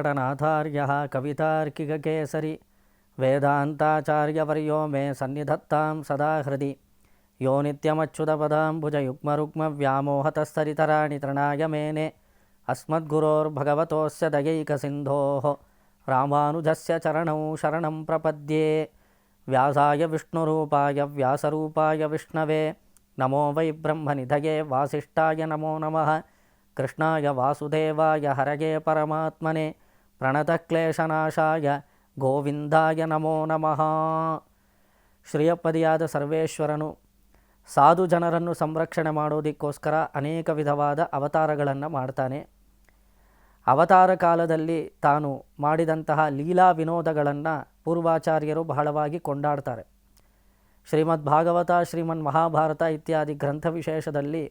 वेङ्कटनाथार्यः कवितार्किककेसरी वेदान्ताचार्यवर्यो मे सन्निधत्तां सदा हृदि यो नित्यमच्युतपदाम्बुजयुग्मरुग्मव्यामोहतस्तरितराणि तृणाय मेने अस्मद्गुरोर्भगवतोऽस्य दयैकसिन्धोः रामानुजस्य चरणौ शरणं प्रपद्ये। व्यासाय विष्णुरूपाय व्यासरूपाय विष्णवे नमो वै ब्रह्मनिधये वासिष्ठाय नमो नमः। कृष्णाय वासुदेवाय हरये परमात्मने प्रणतक्लेशनाशाय ಗೋವಿಂದಾಯ ನಮೋ ನಮಃ. ಶ್ರೀಯಪ್ಪದಿಯಾದ ಸರ್ವೇಶ್ವರನು ಸಾಧು ಜನರನ್ನು ಸಂರಕ್ಷಣೆ ಮಾಡೋದಕ್ಕೋಸ್ಕರ ಅನೇಕ ವಿಧವಾದ ಅವತಾರಗಳನ್ನು ಮಾಡ್ತಾನೆ. ಅವತಾರ ಕಾಲದಲ್ಲಿ ತಾನು ಮಾಡಿದಂತಹ ಲೀಲಾ ವಿನೋದಗಳನ್ನು ಪೂರ್ವಾಚಾರ್ಯರು ಬಹಳವಾಗಿ ಕೊಂಡಾಡ್ತಾರೆ. ಶ್ರೀಮದ್ ಭಾಗವತ, ಶ್ರೀಮನ್ ಮಹಾಭಾರತ ಇತ್ಯಾದಿ ಗ್ರಂಥ ವಿಶೇಷದಲ್ಲಿ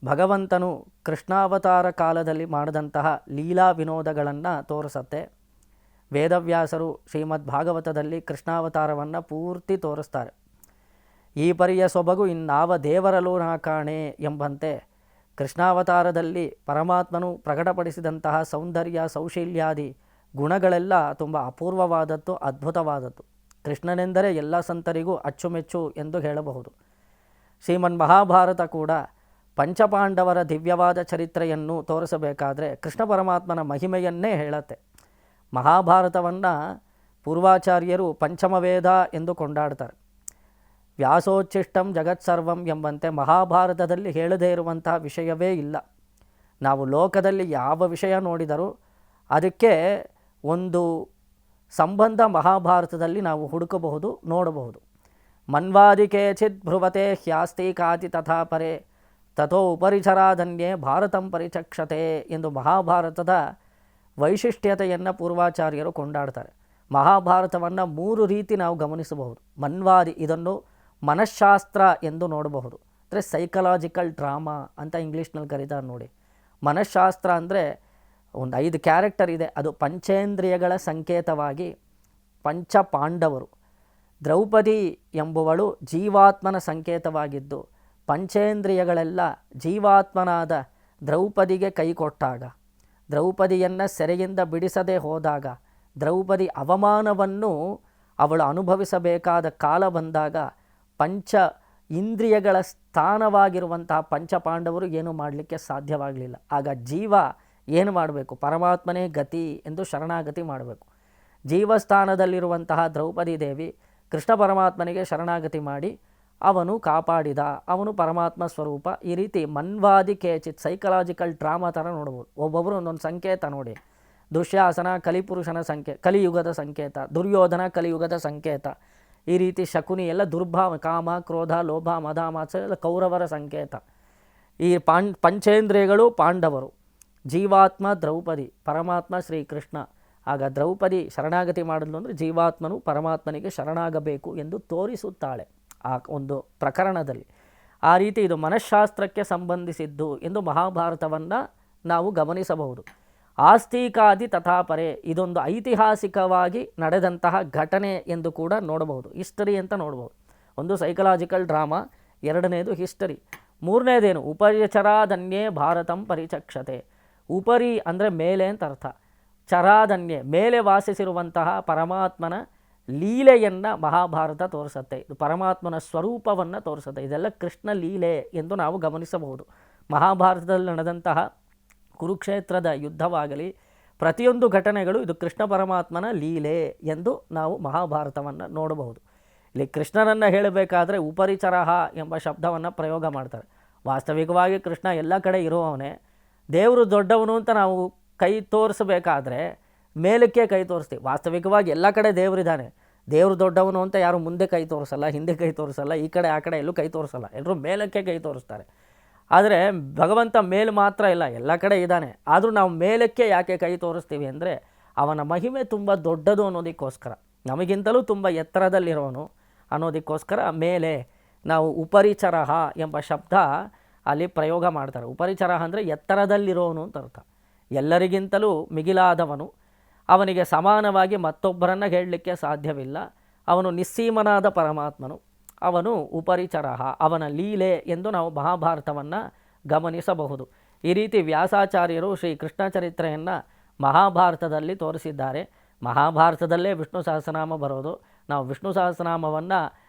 ಭಗವಂತನು ಕೃಷ್ಣಾವತಾರ ಕಾಲದಲ್ಲಿ ಮಾಡಿದಂತಹ ಲೀಲಾ ವಿನೋದಗಳನ್ನು ತೋರಿಸತ್ತೆ. ವೇದವ್ಯಾಸರು ಶ್ರೀಮದ್ ಭಾಗವತದಲ್ಲಿ ಕೃಷ್ಣಾವತಾರವನ್ನು ಪೂರ್ತಿ ತೋರಿಸ್ತಾರೆ. ಈ ಪರಿಯ ಸೊಬಗು ಇನ್ನಾವ ದೇವರಲ್ಲೂ ನಾ ಕಾಣೆ ಎಂಬಂತೆ ಕೃಷ್ಣಾವತಾರದಲ್ಲಿ ಪರಮಾತ್ಮನು ಪ್ರಕಟಪಡಿಸಿದಂತಹ ಸೌಂದರ್ಯ ಸೌಶೀಲ್ಯಾದಿ ಗುಣಗಳೆಲ್ಲ ತುಂಬ ಅಪೂರ್ವವಾದದ್ದು, ಅದ್ಭುತವಾದದ್ದು. ಕೃಷ್ಣನೆಂದರೆ ಎಲ್ಲ ಸಂತರಿಗೂ ಅಚ್ಚುಮೆಚ್ಚು ಎಂದು ಹೇಳಬಹುದು. ಶ್ರೀಮನ್ ಮಹಾಭಾರತ ಕೂಡ ಪಂಚಪಾಂಡವರ ದಿವ್ಯವಾದ ಚರಿತ್ರೆಯನ್ನು ತೋರಿಸಬೇಕಾದ್ರೆ ಕೃಷ್ಣ ಪರಮಾತ್ಮನ ಮಹಿಮೆಯನ್ನೇ ಹೇಳತ್ತೆ. ಮಹಾಭಾರತವನ್ನು ಪೂರ್ವಾಚಾರ್ಯರು ಪಂಚಮವೇದ ಎಂದು ಕೊಂಡಾಡ್ತಾರೆ. ವ್ಯಾಸೋಚ್ಛಿಷ್ಟಂ ಜಗತ್ಸರ್ವಂ ಎಂಬಂತೆ ಮಹಾಭಾರತದಲ್ಲಿ ಹೇಳದೇ ಇರುವಂತಹ ವಿಷಯವೇ ಇಲ್ಲ. ನಾವು ಲೋಕದಲ್ಲಿ ಯಾವ ವಿಷಯ ನೋಡಿದರೂ ಅದಕ್ಕೆ ಒಂದು ಸಂಬಂಧ ಮಹಾಭಾರತದಲ್ಲಿ ನಾವು ಹುಡುಕಬಹುದು, ನೋಡಬಹುದು. ಮನ್ವಾದಿ ಕೇಚಿತ್ ಭ್ರುವತೆ ಹ್ಯಾಸ್ತಿ ಕಾತಿ ತಥಾ ಪರೆ ತಥೋ ಉಪರಿಚರಾಧನ್ಯೇ ಭಾರತಂ ಪರಿಚಕ್ಷತೆ ಎಂದು ಮಹಾಭಾರತದ ವೈಶಿಷ್ಟ್ಯತೆಯನ್ನು ಪೂರ್ವಾಚಾರ್ಯರು ಕೊಂಡಾಡ್ತಾರೆ. ಮಹಾಭಾರತವನ್ನು 3 ರೀತಿ ನಾವು ಗಮನಿಸಬಹುದು. ಮನ್ವಾದಿ, ಇದನ್ನು ಮನಃಶಾಸ್ತ್ರ ಎಂದು ನೋಡಬಹುದು. ಅಂದರೆ ಸೈಕಲಾಜಿಕಲ್ ಡ್ರಾಮಾ ಅಂತ ಇಂಗ್ಲೀಷ್ನಲ್ಲಿ ಕರೀತಾರೆ ನೋಡಿ. ಮನಃಶಾಸ್ತ್ರ ಅಂದರೆ ಒಂದು 5 ಕ್ಯಾರೆಕ್ಟರ್ ಇದೆ. ಅದು ಪಂಚೇಂದ್ರಿಯಗಳ ಸಂಕೇತವಾಗಿ ಪಂಚ ಪಾಂಡವರು. ದ್ರೌಪದಿ ಎಂಬುವಳು ಜೀವಾತ್ಮನ ಸಂಕೇತವಾಗಿದ್ದು ಪಂಚೇಂದ್ರಿಯಗಳೆಲ್ಲ ಜೀವಾತ್ಮನಾದ ದ್ರೌಪದಿಗೆ ಕೈ ಕೊಟ್ಟಾಗ, ದ್ರೌಪದಿಯನ್ನು ಸೆರೆಯಿಂದ ಬಿಡಿಸದೆ ಹೋದಾಗ, ದ್ರೌಪದಿ ಅವಮಾನವನ್ನು ಅವಳು ಅನುಭವಿಸಬೇಕಾದ ಕಾಲ ಬಂದಾಗ ಪಂಚ ಇಂದ್ರಿಯಗಳ ಸ್ಥಾನವಾಗಿರುವಂತಹ ಪಂಚಪಾಂಡವರು ಏನು ಮಾಡಲಿಕ್ಕೆ ಸಾಧ್ಯವಾಗಲಿಲ್ಲ. ಆಗ ಜೀವ ಏನು ಮಾಡಬೇಕು? ಪರಮಾತ್ಮನೇ ಗತಿ ಎಂದು ಶರಣಾಗತಿ ಮಾಡಬೇಕು. ಜೀವಸ್ಥಾನದಲ್ಲಿರುವಂತಹ ದ್ರೌಪದಿ ದೇವಿ ಕೃಷ್ಣ ಪರಮಾತ್ಮನಿಗೆ ಶರಣಾಗತಿ ಮಾಡಿ ಅವನು ಕಾಪಾಡಿದ, ಅವನು ಪರಮಾತ್ಮ ಸ್ವರೂಪ. ಈ ರೀತಿ ಮನ್ವಾದಿ ಕೇಚಿತ್ ಸೈಕಲಾಜಿಕಲ್ ಡ್ರಾಮಾ ಥರ ನೋಡ್ಬೋದು. ಒಬ್ಬೊಬ್ಬರು ಒಂದೊಂದು ಸಂಕೇತ ನೋಡಿ. ದುಶ್ಯಾಸನ ಕಲಿಪುರುಷನ ಕಲಿಯುಗದ ಸಂಕೇತ, ದುರ್ಯೋಧನ ಕಲಿಯುಗದ ಸಂಕೇತ. ಈ ರೀತಿ ಶಕುನಿ ಎಲ್ಲ ದುರ್ಭಾವ, ಕಾಮ, ಕ್ರೋಧ, ಲೋಭ, ಮದ, ಮಾತ್ಸರ್ಯ ಎಲ್ಲ ಕೌರವರ ಸಂಕೇತ. ಈ ಪಂಚೇಂದ್ರಿಯಗಳು ಪಾಂಡವರು, ಜೀವಾತ್ಮ ದ್ರೌಪದಿ, ಪರಮಾತ್ಮ ಶ್ರೀಕೃಷ್ಣ. ಆಗ ದ್ರೌಪದಿ ಶರಣಾಗತಿ ಮಾಡಿದ್ಲು ಅಂದರೆ ಜೀವಾತ್ಮನು ಪರಮಾತ್ಮನಿಗೆ ಶರಣಾಗಬೇಕು ಎಂದು ತೋರಿಸುತ್ತಾಳೆ ಆ ಒಂದು ಪ್ರಕರಣದಲ್ಲಿ. ಆ ರೀತಿ ಇದು ಮನಃಶಾಸ್ತ್ರಕ್ಕೆ ಸಂಬಂಧಿಸಿದ್ದು ಎಂದು ಮಹಾಭಾರತವನ್ನು ನಾವು ಗಮನಿಸಬಹುದು. ಆಸ್ತಿಕಾದಿ ತಥಾಪರೆ, ಇದೊಂದು ಐತಿಹಾಸಿಕವಾಗಿ ನಡೆದಂತಹ ಘಟನೆ ಎಂದು ಕೂಡ ನೋಡಬಹುದು. ಹಿಸ್ಟರಿ ಅಂತ ನೋಡ್ಬೋದು. ಒಂದು ಸೈಕಲಾಜಿಕಲ್ ಡ್ರಾಮಾ, ಎರಡನೇದು ಹಿಸ್ಟರಿ. ಮೂರನೇದೇನು? ಉಪರಿಚರಾಧನ್ಯೇ ಭಾರತಂ ಪರಿಚಕ್ಷತೆ. ಉಪರಿ ಅಂದರೆ ಮೇಲೆ ಅಂತ ಅರ್ಥ. ಚರಾಧನ್ಯೆ ಮೇಲೆ ವಾಸಿಸಿರುವಂತಹ ಪರಮಾತ್ಮನ ಲೀಲೆಯನ್ನು ಮಹಾಭಾರತ ತೋರಿಸುತ್ತೆ. ಇದು ಪರಮಾತ್ಮನ ಸ್ವರೂಪವನ್ನು ತೋರಿಸುತ್ತೆ. ಇದೆಲ್ಲ ಕೃಷ್ಣ ಲೀಲೆ ಎಂದು ನಾವು ಗಮನಿಸಬಹುದು. ಮಹಾಭಾರತದಲ್ಲಿ ನಡೆದಂತಹ ಕುರುಕ್ಷೇತ್ರದ ಯುದ್ಧವಾಗಲಿ, ಪ್ರತಿಯೊಂದು ಘಟನೆಗಳು ಇದು ಕೃಷ್ಣ ಪರಮಾತ್ಮನ ಲೀಲೆ ಎಂದು ನಾವು ಮಹಾಭಾರತವನ್ನು ನೋಡಬಹುದು. ಇಲ್ಲಿ ಕೃಷ್ಣನನ್ನು ಹೇಳಬೇಕಾದ್ರೆ ಉಪರಿಚರಃ ಎಂಬ ಶಬ್ದವನ್ನು ಪ್ರಯೋಗ ಮಾಡ್ತಾರೆ. ವಾಸ್ತವಿಕವಾಗಿ ಕೃಷ್ಣ ಎಲ್ಲ ಕಡೆ ಇರುವವನೇ. ದೇವರು ದೊಡ್ಡವನು ಅಂತ ನಾವು ಕೈ ತೋರಿಸಬೇಕಾದ್ರೆ ಮೇಲಕ್ಕೆ ಕೈ ತೋರಿಸ್ತೀವಿ. ವಾಸ್ತವಿಕವಾಗಿ ಎಲ್ಲ ಕಡೆ ದೇವರಿದ್ದಾನೆ. ದೇವರು ದೊಡ್ಡವನು ಅಂತ ಯಾರು ಮುಂದೆ ಕೈ ತೋರಿಸಲ್ಲ, ಹಿಂದೆ ಕೈ ತೋರಿಸಲ್ಲ, ಈ ಕಡೆ ಆ ಕಡೆ ಎಲ್ಲೂ ಕೈ ತೋರಿಸಲ್ಲ. ಎಲ್ಲರೂ ಮೇಲಕ್ಕೆ ಕೈ ತೋರಿಸ್ತಾರೆ. ಆದರೆ ಭಗವಂತ ಮೇಲೆ ಮಾತ್ರ ಇಲ್ಲ, ಎಲ್ಲ ಕಡೆ ಇದ್ದಾನೆ. ಆದರೂ ನಾವು ಮೇಲಕ್ಕೆ ಯಾಕೆ ಕೈ ತೋರಿಸ್ತೀವಿ ಅಂದರೆ ಅವನ ಮಹಿಮೆ ತುಂಬ ದೊಡ್ಡದು ಅನ್ನೋದಕ್ಕೋಸ್ಕರ, ನಮಗಿಂತಲೂ ತುಂಬ ಎತ್ತರದಲ್ಲಿರೋನು ಅನ್ನೋದಕ್ಕೋಸ್ಕರ ಮೇಲೆ ನಾವು ಉಪರಿಚರಃ ಎಂಬ ಶಬ್ದ ಅಲ್ಲಿ ಪ್ರಯೋಗ ಮಾಡ್ತಾರೆ. ಉಪರಿಚರಃ ಅಂದರೆ ಎತ್ತರದಲ್ಲಿರೋನು ಅಂತ ಅರ್ಥ. ಎಲ್ಲರಿಗಿಂತಲೂ ಮಿಗಿಲಾದವನು, ಅವನಿಗೆ ಸಮಾನವಾಗಿ ಮತ್ತೊಬ್ಬರನ್ನು ಹೇಳಲಿಕ್ಕೆ ಸಾಧ್ಯವಿಲ್ಲ. ಅವನು ನಿಸ್ಸೀಮನಾದ ಪರಮಾತ್ಮನು, ಅವನು ಉಪರಿಚರಃ, ಅವನ ಲೀಲೆ ಎಂದು ನಾವು ಮಹಾಭಾರತವನ್ನು ಗಮನಿಸಬಹುದು. ಈ ರೀತಿ ವ್ಯಾಸಾಚಾರ್ಯರು ಶ್ರೀ ಕೃಷ್ಣ ಚರಿತ್ರೆಯನ್ನು ಮಹಾಭಾರತದಲ್ಲಿ ತೋರಿಸಿದ್ದಾರೆ. ಮಹಾಭಾರತದಲ್ಲೇ ವಿಷ್ಣು ಸಹಸ್ರನಾಮ ಬರೋದು. ನಾವು ವಿಷ್ಣು ಸಹಸ್ರನಾಮವನ್ನು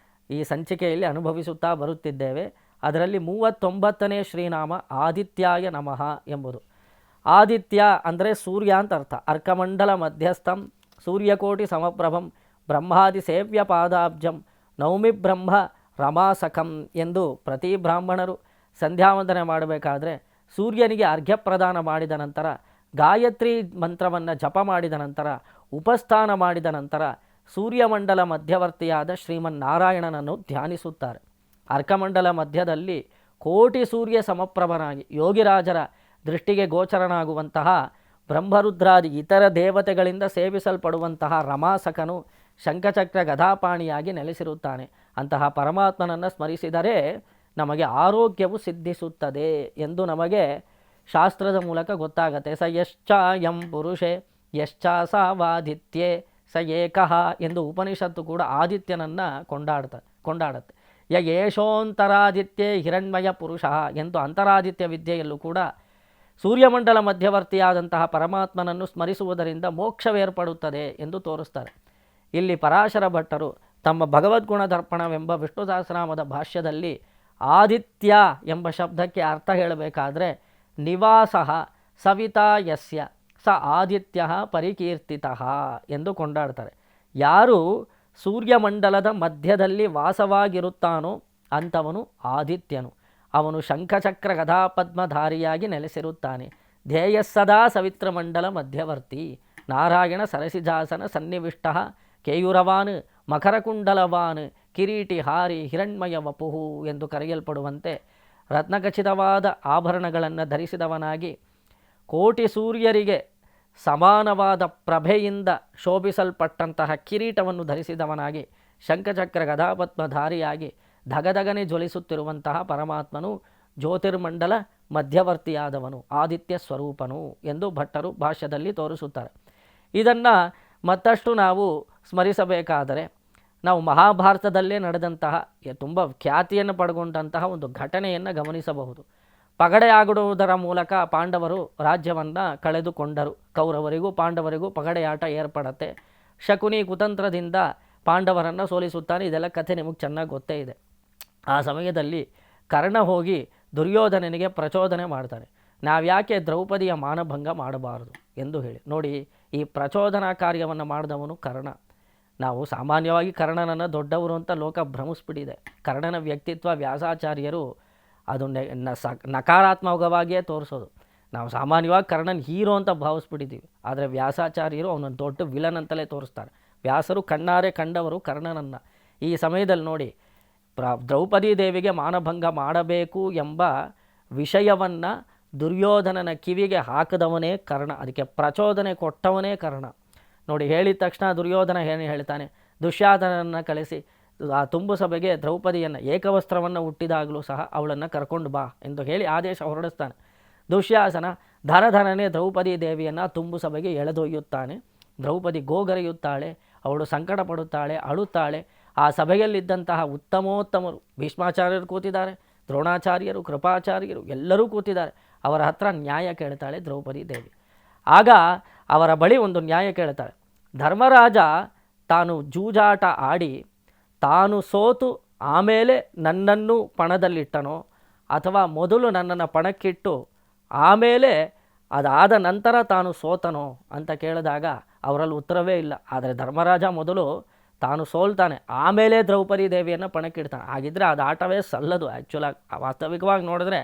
ಈ ಸಂಚಿಕೆಯಲ್ಲಿ ಅನುಭವಿಸುತ್ತಾ ಬರುತ್ತಿದ್ದೇವೆ. ಅದರಲ್ಲಿ 39ನೇ ಶ್ರೀನಾಮ ಆದಿತ್ಯಾಯ ನಮಃ ಎಂಬುದು. ಆದಿತ್ಯ ಅಂದರೆ ಸೂರ್ಯ ಅಂತ ಅರ್ಥ. ಅರ್ಕಮಂಡಲ ಮಧ್ಯಸ್ಥಂ ಸೂರ್ಯಕೋಟಿ ಸಮಪ್ರಭಂ ಬ್ರಹ್ಮಾದಿ ಸೇವ್ಯ ಪಾದಾಬ್ಜಂ ನೌಮಿ ಬ್ರಹ್ಮ ರಮಾಸಕಂ ಎಂದು ಪ್ರತಿ ಬ್ರಾಹ್ಮಣರು ಸಂಧ್ಯಾವಂದನೆ ಮಾಡಬೇಕಾದ್ರೆ ಸೂರ್ಯನಿಗೆ ಅರ್ಘ್ಯ ಪ್ರದಾನ ಮಾಡಿದ ನಂತರ, ಗಾಯತ್ರಿ ಮಂತ್ರವನ್ನು ಜಪ ಮಾಡಿದ ನಂತರ, ಉಪಸ್ಥಾನ ಮಾಡಿದ ನಂತರ ಸೂರ್ಯಮಂಡಲ ಮಧ್ಯವರ್ತಿಯಾದ ಶ್ರೀಮನ್ನಾರಾಯಣನನ್ನು ಧ್ಯಾನಿಸುತ್ತಾರೆ. ಅರ್ಕಮಂಡಲ ಮಧ್ಯದಲ್ಲಿ ಕೋಟಿ ಸೂರ್ಯ ಸಮಪ್ರಭನಾಗಿ ಯೋಗಿರಾಜರ ದೃಷ್ಟಿಗೆ ಗೋಚರನಾಗುವಂತಹ ಬ್ರಹ್ಮರುದ್ರಾದಿ ಇತರ ದೇವತೆಗಳಿಂದ ಸೇವಿಸಲ್ಪಡುವಂತಹ ರಮಾಸಕನು ಶಂಖಚಕ್ರ ಗದಾಪಾಣಿಯಾಗಿ ನೆಲೆಸಿರುತ್ತಾನೆ. ಅಂತಹ ಪರಮಾತ್ಮನನ್ನು ಸ್ಮರಿಸಿದರೆ ನಮಗೆ ಆರೋಗ್ಯವು ಸಿದ್ಧಿಸುತ್ತದೆ ಎಂದು ನಮಗೆ ಶಾಸ್ತ್ರದ ಮೂಲಕ ಗೊತ್ತಾಗತ್ತೆ. ಸ ಯಶ್ಚ ಯಂ ಪುರುಷೇ ಯಶ್ಚ ಸಾವಾದಿತ್ಯೇ ಸ ಏಕಃ ಎಂದು ಉಪನಿಷತ್ತು ಕೂಡ ಆದಿತ್ಯನನ್ನು ಕೊಂಡಾಡುತ್ತೆ. ಯೇಷೋಂತರಾದಿತ್ಯೇ ಹಿರಣ್ಮಯ ಪುರುಷ ಎಂದು ಅಂತರಾದಿತ್ಯ ವಿದ್ಯೆಯಲ್ಲೂ ಕೂಡ ಸೂರ್ಯಮಂಡಲ ಮಧ್ಯವರ್ತಿಯಾದಂತಹ ಪರಮಾತ್ಮನನ್ನು ಸ್ಮರಿಸುವುದರಿಂದ ಮೋಕ್ಷವೇರ್ಪಡುತ್ತದೆ ಎಂದು ತೋರಿಸ್ತಾರೆ. ಇಲ್ಲಿ ಪರಾಶರ ಭಟ್ಟರು ತಮ್ಮ ಭಗವದ್ಗುಣ ದರ್ಪಣವೆಂಬ ವಿಷ್ಣು ಸಹಸ್ರನಾಮದ ಭಾಷ್ಯದಲ್ಲಿ ಆದಿತ್ಯ ಎಂಬ ಶಬ್ದಕ್ಕೆ ಅರ್ಥ ಹೇಳಬೇಕಾದ್ರೆ ನಿವಾಸ ಸವಿತಾ ಯಸ್ಯ ಸ ಆದಿತ್ಯ ಪರಿಕೀರ್ತಿತಃ ಎಂದು ಕೊಂಡಾಡ್ತಾರೆ. ಯಾರು ಸೂರ್ಯಮಂಡಲದ ಮಧ್ಯದಲ್ಲಿ ವಾಸವಾಗಿರುತ್ತಾನೋ ಅಂಥವನು ಆದಿತ್ಯನು. ಅವನು ಶಂಖಚಕ್ರ ಗದಾಪದ್ಮಧಾರಿಯಾಗಿ ನೆಲೆಸಿರುತ್ತಾನೆ. ಧ್ಯೇಯಸ್ಸದಾ ಸವಿತ್ರಮಂಡಲ ಮಧ್ಯವರ್ತಿ ನಾರಾಯಣ ಸರಸಿಜಾಸನ ಸನ್ನಿವಿಷ್ಟ ಕೇಯುರವಾನ್ ಮಕರಕುಂಡಲವಾನ್ ಕಿರೀಟಿ ಹಾರಿ ಹಿರಣ್ಮಯ ವಪುಹು ಎಂದು ಕರೆಯಲ್ಪಡುವಂತೆ ರತ್ನಖಚಿತವಾದ ಆಭರಣಗಳನ್ನು ಧರಿಸಿದವನಾಗಿ ಕೋಟಿ ಸೂರ್ಯರಿಗೆ ಸಮಾನವಾದ ಪ್ರಭೆಯಿಂದ ಶೋಭಿಸಲ್ಪಟ್ಟಂತಹ ಕಿರೀಟವನ್ನು ಧರಿಸಿದವನಾಗಿ ಶಂಖಚಕ್ರ ಗದಾಪದ್ಮಧಾರಿಯಾಗಿ ಧಗಧಗನೆ ಜ್ವಲಿಸುತ್ತಿರುವಂತಹ ಪರಮಾತ್ಮನು ಜ್ಯೋತಿರ್ಮಂಡಲ ಮಧ್ಯವರ್ತಿಯಾದವನು ಆದಿತ್ಯ ಸ್ವರೂಪನು ಎಂದು ಭಟ್ಟರು ಭಾಷ್ಯದಲ್ಲಿ ತೋರಿಸುತ್ತಾರೆ. ಇದನ್ನು ಮತ್ತಷ್ಟು ನಾವು ಸ್ಮರಿಸಬೇಕಾದರೆ ನಾವು ಮಹಾಭಾರತದಲ್ಲೇ ನಡೆದಂತಹ ತುಂಬ ಖ್ಯಾತಿಯನ್ನು ಪಡೆಗೊಂಡಂತಹ ಒಂದು ಘಟನೆಯನ್ನು ಗಮನಿಸಬಹುದು. ಪಗಡೆಯಾಗುವುದರ ಮೂಲಕ ಪಾಂಡವರು ರಾಜ್ಯವನ್ನು ಕಳೆದುಕೊಂಡರು. ಕೌರವರಿಗೂ ಪಾಂಡವರಿಗೂ ಪಗಡೆಯಾಟ ಏರ್ಪಡುತ್ತೆ. ಶಕುನಿ ಕುತಂತ್ರದಿಂದ ಪಾಂಡವರನ್ನು ಸೋಲಿಸುತ್ತಾನೆ. ಇದೆಲ್ಲ ಕಥೆ ನಿಮಗೆ ಚೆನ್ನಾಗಿ ಗೊತ್ತೇ ಇದೆ. ಆ ಸಮಯದಲ್ಲಿ ಕರ್ಣ ಹೋಗಿ ದುರ್ಯೋಧನನಿಗೆ ಪ್ರಚೋದನೆ ಮಾಡ್ತಾನೆ. ನಾವ್ಯಾಕೆ ದ್ರೌಪದಿಯ ಮಾನಭಂಗ ಮಾಡಬಾರದು ಎಂದು ಹೇಳಿ. ನೋಡಿ, ಈ ಪ್ರಚೋದನಾ ಕಾರ್ಯವನ್ನು ಮಾಡಿದವನು ಕರ್ಣ. ನಾವು ಸಾಮಾನ್ಯವಾಗಿ ಕರ್ಣನನ್ನು ದೊಡ್ಡವರು ಅಂತ ಲೋಕ ಭ್ರಮಿಸ್ಬಿಟ್ಟಿದೆ. ಕರ್ಣನ ವ್ಯಕ್ತಿತ್ವ ವ್ಯಾಸಾಚಾರ್ಯರು ಅದು ನಕಾರಾತ್ಮಕವಾಗಿಯೇ ತೋರಿಸೋದು. ನಾವು ಸಾಮಾನ್ಯವಾಗಿ ಕರ್ಣನ ಹೀರೋ ಅಂತ ಭಾವಿಸ್ಬಿಟ್ಟಿದ್ದೀವಿ. ಆದರೆ ವ್ಯಾಸಾಚಾರ್ಯರು ಅವನನ್ನು ದೊಡ್ಡ ವಿಲನ್ ಅಂತಲೇ ತೋರಿಸ್ತಾರೆ. ವ್ಯಾಸರು ಕಣ್ಣಾರೆ ಕಂಡವರು ಕರ್ಣನನ್ನು. ಈ ಸಮಯದಲ್ಲಿ ನೋಡಿ, ದ್ರೌಪದಿ ದೇವಿಗೆ ಮಾನಭಂಗ ಮಾಡಬೇಕು ಎಂಬ ವಿಷಯವನ್ನು ದುರ್ಯೋಧನನ ಕಿವಿಗೆ ಹಾಕಿದವನೇ ಕರ್ಣ. ಅದಕ್ಕೆ ಪ್ರಚೋದನೆ ಕೊಟ್ಟವನೇ ಕರ್ಣ. ನೋಡಿ, ಹೇಳಿದ ತಕ್ಷಣ ದುರ್ಯೋಧನ ಏನು ಹೇಳ್ತಾನೆ, ದುಶ್ಯಾಸನನ್ನು ಕಳಿಸಿ ಆ ತುಂಬು ಸಭೆಗೆ ದ್ರೌಪದಿಯನ್ನು ಏಕವಸ್ತ್ರವನ್ನು ಹುಟ್ಟಿದಾಗಲೂ ಸಹ ಅವಳನ್ನು ಕರ್ಕೊಂಡು ಬಾ ಎಂದು ಹೇಳಿ ಆದೇಶ ಹೊರಡಿಸ್ತಾನೆ. ದುಶ್ಯಾಸನ ಧರಧರನೇ ದ್ರೌಪದಿ ದೇವಿಯನ್ನು ತುಂಬು ಸಭೆಗೆ ಎಳೆದೊಯ್ಯುತ್ತಾನೆ. ದ್ರೌಪದಿ ಗೋಗರೆಯುತ್ತಾಳೆ, ಅವಳು ಸಂಕಟ ಪಡುತ್ತಾಳೆ, ಅಳುತ್ತಾಳೆ. ಆ ಸಭೆಯಲ್ಲಿದ್ದಂತಹ ಉತ್ತಮೋತ್ತಮರು ಭೀಷ್ಮಾಚಾರ್ಯರು ಕೂತಿದ್ದಾರೆ, ದ್ರೋಣಾಚಾರ್ಯರು, ಕೃಪಾಚಾರ್ಯರು ಎಲ್ಲರೂ ಕೂತಿದ್ದಾರೆ. ಅವರ ಹತ್ರ ನ್ಯಾಯ ಕೇಳ್ತಾಳೆ ದ್ರೌಪದಿ ದೇವಿ. ಆಗ ಅವರ ಬಳಿ ಒಂದು ನ್ಯಾಯ ಕೇಳ್ತಾಳೆ. ಧರ್ಮರಾಜ ತಾನು ಜೂಜಾಟ ಆಡಿ ತಾನು ಸೋತು ಆಮೇಲೆ ನನ್ನನ್ನು ಪಣದಲ್ಲಿಟ್ಟನೋ ಅಥವಾ ಮೊದಲು ನನ್ನನ್ನು ಪಣಕ್ಕಿಟ್ಟು ಆಮೇಲೆ ಅದಾದ ನಂತರ ತಾನು ಸೋತನೋ ಅಂತ ಕೇಳಿದಾಗ ಅವರಲ್ಲಿ ಉತ್ತರವೇ ಇಲ್ಲ. ಆದರೆ ಧರ್ಮರಾಜ ಮೊದಲು ತಾನು ಸೋಲ್ತಾನೆ, ಆಮೇಲೆ ದ್ರೌಪದಿ ದೇವಿಯನ್ನು ಪಣಕ್ಕಿಡ್ತಾನೆ. ಹಾಗಿದ್ದರೆ ಅದು ಆಟವೇ ಸಲ್ಲದು. ಆ್ಯಕ್ಚುಲಾಗಿ ವಾಸ್ತವಿಕವಾಗಿ ನೋಡಿದ್ರೆ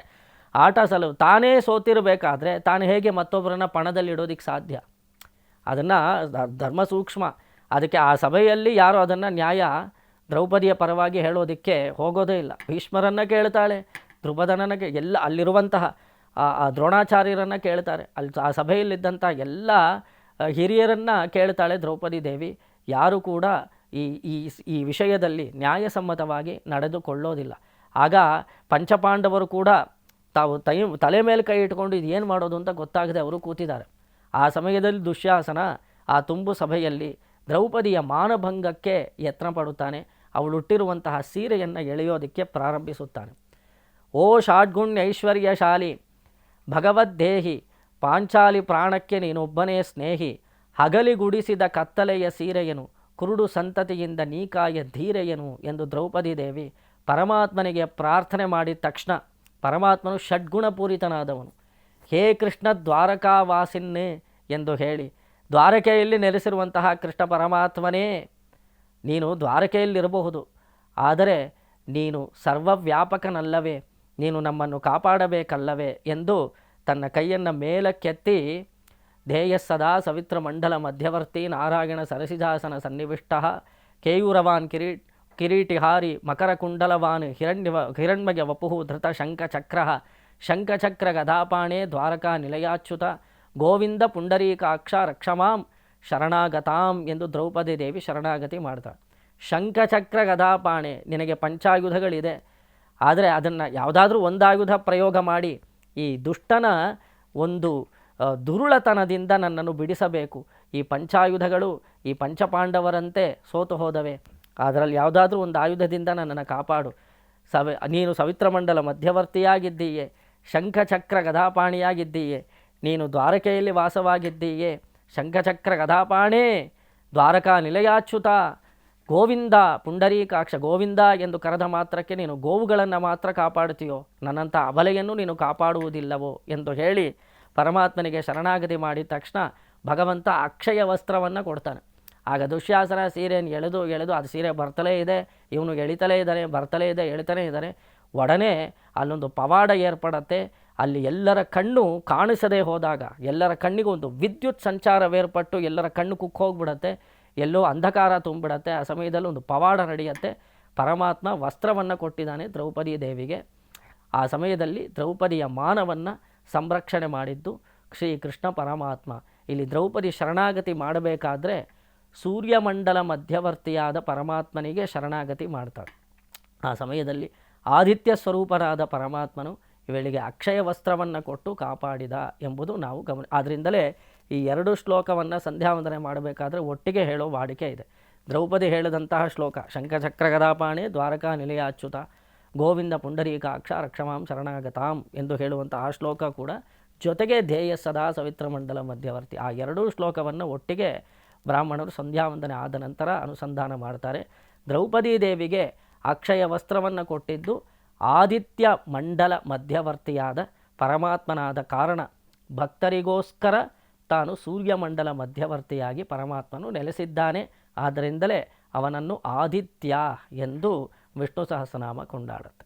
ಆಟ ಸಲ್ಲದು. ತಾನೇ ಸೋತಿರಬೇಕಾದ್ರೆ ತಾನು ಹೇಗೆ ಮತ್ತೊಬ್ಬರನ್ನು ಪಣದಲ್ಲಿಡೋದಕ್ಕೆ ಸಾಧ್ಯ? ಅದನ್ನು ಧರ್ಮ ಸೂಕ್ಷ್ಮ. ಅದಕ್ಕೆ ಆ ಸಭೆಯಲ್ಲಿ ಯಾರು ಅದನ್ನು ನ್ಯಾಯ ದ್ರೌಪದಿಯ ಪರವಾಗಿ ಹೇಳೋದಕ್ಕೆ ಹೋಗೋದೇ ಇಲ್ಲ. ಭೀಷ್ಮರನ್ನು ಕೇಳ್ತಾಳೆ, ದ್ರುಪದನನ್ನು ಎಲ್ಲ ಅಲ್ಲಿರುವಂತಹ ದ್ರೋಣಾಚಾರ್ಯರನ್ನು ಕೇಳ್ತಾರೆ. ಅಲ್ಲಿ ಆ ಸಭೆಯಲ್ಲಿದ್ದಂಥ ಎಲ್ಲ ಹಿರಿಯರನ್ನು ಕೇಳ್ತಾಳೆ ದ್ರೌಪದಿ ದೇವಿ. ಯಾರು ಕೂಡ ಈ ವಿಷಯದಲ್ಲಿ ನ್ಯಾಯಸಮ್ಮತವಾಗಿ ನಡೆದುಕೊಳ್ಳೋದಿಲ್ಲ. ಆಗ ಪಂಚಪಾಂಡವರು ಕೂಡ ತಾವು ತಲೆ ಮೇಲೆ ಕೈ ಇಟ್ಕೊಂಡು ಇದು ಏನು ಮಾಡೋದು ಅಂತ ಗೊತ್ತಾಗದೆ ಅವರು ಕೂತಿದ್ದಾರೆ. ಆ ಸಮಯದಲ್ಲಿ ದುಶ್ಯಾಸನ ಆ ತುಂಬು ಸಭೆಯಲ್ಲಿ ದ್ರೌಪದಿಯ ಮಾನಭಂಗಕ್ಕೆ ಯತ್ನ ಪಡುತ್ತಾನೆ. ಅವಳುಟ್ಟಿರುವಂತಹ ಸೀರೆಯನ್ನು ಎಳೆಯೋದಕ್ಕೆ ಪ್ರಾರಂಭಿಸುತ್ತಾನೆ. ಓ ಷಾಡ್ಗುಣ್ಯ ಐಶ್ವರ್ಯಶಾಲಿ ಭಗವದ್ದೇಹಿ ಪಾಂಚಾಲಿ ಪ್ರಾಣಕ್ಕೆ ನೀನೊಬ್ಬನೇ ಸ್ನೇಹಿ, ಹಗಲಿಗುಡಿಸಿದ ಕತ್ತಲೆಯ ಸೀರೆಯನು, ಕುರುಡು ಸಂತತಿಯಿಂದ ನೀಕಾಯ ಧೀರೆಯನು ಎಂದು ದ್ರೌಪದಿ ದೇವಿ ಪರಮಾತ್ಮನಿಗೆ ಪ್ರಾರ್ಥನೆ ಮಾಡಿದ ತಕ್ಷಣ ಪರಮಾತ್ಮನು ಷಡ್ಗುಣಪೂರಿತನಾದವನು. ಹೇ ಕೃಷ್ಣ ದ್ವಾರಕಾವಾಸಿನ್ನೇ ಎಂದು ಹೇಳಿ, ದ್ವಾರಕೆಯಲ್ಲಿ ನೆಲೆಸಿರುವಂತಹ ಕೃಷ್ಣ ಪರಮಾತ್ಮನೇ, ನೀನು ದ್ವಾರಕೆಯಲ್ಲಿರಬಹುದು, ಆದರೆ ನೀನು ಸರ್ವವ್ಯಾಪಕನಲ್ಲವೇ, ನೀನು ನಮ್ಮನ್ನು ಕಾಪಾಡಬೇಕಲ್ಲವೇ ಎಂದು ತನ್ನ ಕೈಯನ್ನು ಮೇಲಕ್ಕೆತ್ತಿ ಧ್ಯೇಯ ಸದಾ ಸವಿತ್ರ ಮಂಡಲ ಮಧ್ಯವರ್ತಿ ನಾರಾಯಣ ಸರಸಿಜಾಸನ ಸನ್ನಿವಿಷ್ಟ ಕೇಯೂರವಾನ್ ಕಿರೀಟಿಹಾರಿ ಮಕರಕುಂಡಲವಾನ್ ಹಿರಣ್ಮಯ ವಪುಃ ಧೃತ ಶಂಖಚಕ್ರ ಗದಾಪಾಣೆ ದ್ವಾರಕಾ ನಿಲಯಾಚ್ಯುತ ಗೋವಿಂದ ಪುಂಡರೀಕಾಕ್ಷ ರಕ್ಷಮಾಂ ಶರಣಾಗತಾಂ ಎಂದು ದ್ರೌಪದಿ ದೇವಿ ಶರಣಾಗತಿ ಮಾಡ್ತಾಳೆ. ಶಂಖಚಕ್ರ ಗದಾಪಾಣೆ, ನಿನಗೆ ಪಂಚಾಯುಧಗಳಿದೆ, ಆದರೆ ಅದನ್ನು ಯಾವುದಾದ್ರೂ ಒಂದಾಯುಧ ಪ್ರಯೋಗ ಮಾಡಿ ಈ ದುಷ್ಟನ ಒಂದು ದುರುಳತನದಿಂದ ನನ್ನನ್ನು ಬಿಡಿಸಬೇಕು. ಈ ಪಂಚಾಯುಧಗಳು ಈ ಪಂಚಪಾಂಡವರಂತೆ ಸೋತು ಹೋದವೆ, ಅದರಲ್ಲಿ ಯಾವುದಾದ್ರೂ ಒಂದು ಆಯುಧದಿಂದ ನನ್ನನ್ನು ಕಾಪಾಡು. ನೀನು ಸವಿತ್ರಮಂಡಲ ಮಧ್ಯವರ್ತಿಯಾಗಿದ್ದೀಯೆ, ಶಂಖಚಕ್ರ ಗದಾಪಾಣಿಯಾಗಿದ್ದೀಯೆ, ನೀನು ದ್ವಾರಕೆಯಲ್ಲಿ ವಾಸವಾಗಿದ್ದೀಯೆ. ಶಂಖಚಕ್ರ ಗದಾಪಾಣೇ ದ್ವಾರಕಾ ನಿಲಯಾಚ್ಯುತ ಗೋವಿಂದ ಪುಂಡರೀಕಾಕ್ಷ, ಗೋವಿಂದ ಎಂದು ಕರೆದ ಮಾತ್ರಕ್ಕೆ ನೀನು ಗೋವುಗಳನ್ನು ಮಾತ್ರ ಕಾಪಾಡುತ್ತೀಯೋ, ನನ್ನಂಥ ಅಬಲೆಯನ್ನು ನೀನು ಕಾಪಾಡುವುದಿಲ್ಲವೋ ಎಂದು ಹೇಳಿ ಪರಮಾತ್ಮನಿಗೆ ಶರಣಾಗತಿ ಮಾಡಿದ ತಕ್ಷಣ ಭಗವಂತ ಅಕ್ಷಯ ವಸ್ತ್ರವನ್ನು ಕೊಡ್ತಾನೆ. ಆಗ ದುಶ್ಯಾಸನ ಸೀರೆಯನ್ನು ಎಳೆದು ಅದು ಸೀರೆ ಬರ್ತಲೇ ಇದೆ, ಇವನು ಎಳಿತಲೇ ಇದ್ದಾನೆ, ಬರ್ತಲೇ ಇದೆ, ಎಳಿತಾನೇ ಇದ್ದಾನೆ. ಒಡನೆ ಅಲ್ಲೊಂದು ಪವಾಡ ಏರ್ಪಡತ್ತೆ. ಅಲ್ಲಿ ಎಲ್ಲರ ಕಣ್ಣು ಕಾಣಿಸದೇ ಹೋದಾಗ ಎಲ್ಲರ ಕಣ್ಣಿಗೂ ಒಂದು ವಿದ್ಯುತ್ ಸಂಚಾರವೇರ್ಪಟ್ಟು ಎಲ್ಲರ ಕಣ್ಣು ಕುಕ್ಕೋಗ್ಬಿಡತ್ತೆ, ಎಲ್ಲೋ ಅಂಧಕಾರ ತುಂಬಿಡತ್ತೆ. ಆ ಸಮಯದಲ್ಲಿ ಒಂದು ಪವಾಡ ನಡೆಯುತ್ತೆ. ಪರಮಾತ್ಮ ವಸ್ತ್ರವನ್ನು ಕೊಟ್ಟಿದ್ದಾನೆ ದ್ರೌಪದಿ ದೇವಿಗೆ. ಆ ಸಮಯದಲ್ಲಿ ದ್ರೌಪದಿಯ ಮಾನವನ್ನು ಸಂರಕ್ಷಣೆ ಮಾಡಿದ್ದು ಶ್ರೀಕೃಷ್ಣ ಪರಮಾತ್ಮ. ಇಲ್ಲಿ ದ್ರೌಪದಿ ಶರಣಾಗತಿ ಮಾಡಬೇಕಾದ್ರೆ ಸೂರ್ಯಮಂಡಲ ಮಧ್ಯವರ್ತಿಯಾದ ಪರಮಾತ್ಮನಿಗೆ ಶರಣಾಗತಿ ಮಾಡ್ತಾಳೆ. ಆ ಸಮಯದಲ್ಲಿ ಆದಿತ್ಯ ಸ್ವರೂಪನಾದ ಪರಮಾತ್ಮನು ಇವಳಿಗೆ ಅಕ್ಷಯ ವಸ್ತ್ರವನ್ನು ಕೊಟ್ಟು ಕಾಪಾಡಿದ ಎಂಬುದು ನಾವು ಆದ್ದರಿಂದಲೇ ಈ ಎರಡು ಶ್ಲೋಕವನ್ನು ಸಂಧ್ಯಾವಂದನೆ ಮಾಡಬೇಕಾದ್ರೆ ಒಟ್ಟಿಗೆ ಹೇಳೋ ವಾಡಿಕೆ ಇದೆ. ದ್ರೌಪದಿ ಹೇಳಿದಂತಹ ಶ್ಲೋಕ ಶಂಖಚಕ್ರ ಗದಾಪಾಣೆ ದ್ವಾರಕಾ ನಿಲಯಾಚ್ಯುತ ಗೋವಿಂದ ಪುಂಡರೀಕಾಕ್ಷ ರಕ್ಷಮಾಂ ಶರಣಾಗತಾಂ ಎಂದು ಹೇಳುವಂಥ ಆ ಶ್ಲೋಕ ಕೂಡ ಜೊತೆಗೆ ಧ್ಯೇಯ ಸದಾ ಸವಿತ್ರಮಂಡಲ ಮಧ್ಯವರ್ತಿ, ಆ ಎರಡೂ ಶ್ಲೋಕವನ್ನು ಒಟ್ಟಿಗೆ ಬ್ರಾಹ್ಮಣರು ಸಂಧ್ಯಾವಂದನೆ ಆದ ನಂತರ ಅನುಸಂಧಾನ ಮಾಡ್ತಾರೆ. ದ್ರೌಪದಿ ದೇವಿಗೆ ಅಕ್ಷಯ ವಸ್ತ್ರವನ್ನು ಕೊಟ್ಟಿದ್ದು ಆದಿತ್ಯ ಮಂಡಲ ಮಧ್ಯವರ್ತಿಯಾದ ಪರಮಾತ್ಮನಾದ ಕಾರಣ ಭಕ್ತರಿಗೋಸ್ಕರ ತಾನು ಸೂರ್ಯಮಂಡಲ ಮಧ್ಯವರ್ತಿಯಾಗಿ ಪರಮಾತ್ಮನು ನೆಲೆಸಿದ್ದಾನೆ. ಆದ್ದರಿಂದಲೇ ಅವನನ್ನು ಆದಿತ್ಯ ಎಂದು ವಿಷ್ಣು ಸಹಸ್ರನಾಮ ಕೊಂಡಾಡುತ್ತೆ.